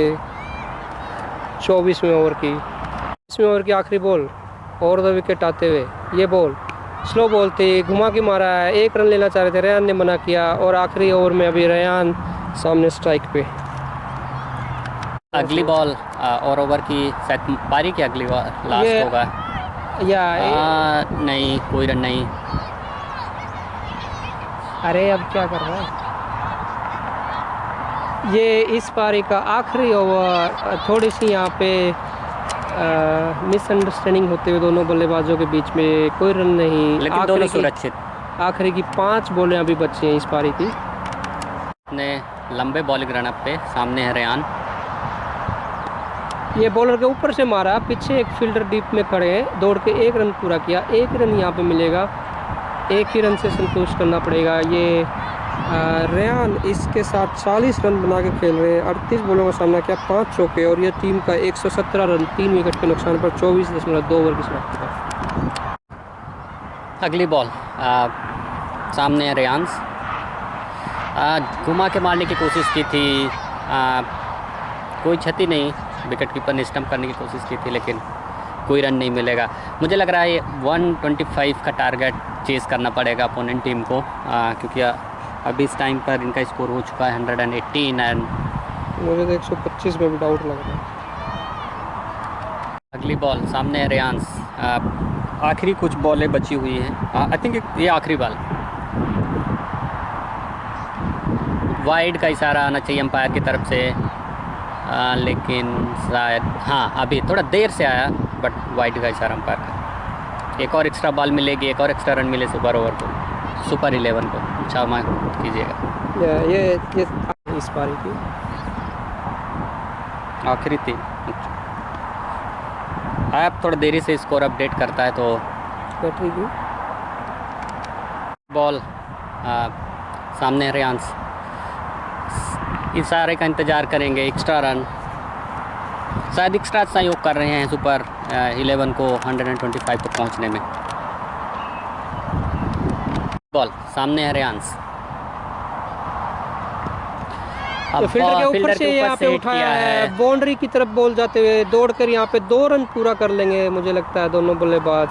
24वें ओवर की, 20वें ओवर की आखिरी बॉल और 2 विकेट आते हुए। ये बॉल स्लो बॉल थी, घुमा के मारा है, 1 रन लेना चाह रहे थे, रेयान ने मना किया। और आखिरी ओवर में अभी रेयान सामने स्ट्राइक पे। अगली बॉल और ओवर की शायद पारी की अगली बॉल लास्ट होगा या नहीं, कोई रन नहीं। अरे अब क्या कर रहा है ये? इस पारी का आखिरी ओवर। थोड़ी सी यहाँ पे मिसअंडरस्टैंडिंग होते हुए दोनों बल्लेबाजों के बीच में, कोई रन नहीं, लेकिन दोनों सुरक्षित। आखिरी की 5 बॉलें अभी बची हैं इस पारी की। ने लंबे बॉलिंग रनअप पे सामने है रेयान। ये बॉलर के ऊपर से मारा, पीछे एक फील्डर डीप में खड़े हैं, दौड़ के 1 रन पूरा किया। 1 रन यहाँ पे मिलेगा, 1 ही रन से संतुष्ट करना पड़ेगा। ये रेयान इसके साथ 40 रन बना के खेल रहे हैं, 38 बॉलों का सामना किया, 5 चौके। और ये टीम का 117 रन 3 विकेट के नुकसान पर 24.2 ओवर की समाप्ति। अगली बॉल सामने है रेयान। घुमा के मारने की कोशिश की थी, कोई क्षति नहीं, विकेट कीपर ने स्टंप करने की कोशिश की थी, लेकिन कोई रन नहीं मिलेगा। मुझे लग रहा है 125 का टारगेट चेज़ करना पड़ेगा अपोनेंट टीम को, क्योंकि अभी इस टाइम पर इनका स्कोर हो चुका है 118 एंड मुझे तो 125 में भी डाउट लग रहा है। अगली बॉल सामने है रेयान। आखिरी कुछ बॉलें बची हुई हैं, आई थिंक ये आखिरी बॉल। वाइड का इशारा आना चाहिए अंपायर की तरफ से, लेकिन शायद हाँ अभी थोड़ा देर से आया, बट वाइड का इशारा अंपायर का। एक और एक्स्ट्रा बॉल मिलेगी, एक और एक्स्ट्रा रन मिले सुपर 11 को। क्षमा कीजिएगा। ये इस पारी की आखिरी 3। आप थोड़ा देरी से स्कोर अपडेट करता है तो बैटरी की बॉल सामने रेयान। इशारे का इंतज़ार करेंगे, एक्स्ट्रा रन, शायद एक्स्ट्रा सहयोग कर रहे हैं सुपर 11 को 125 तक पहुंचने में। बॉल सामने है रेयान। तो फील्डर के ऊपर से यहाँ पे उठाया है, बाउंड्री की तरफ बॉल जाते हुए दौड़कर यहाँ पे 2 रन पूरा कर लेंगे मुझे लगता है दोनों बल्लेबाज।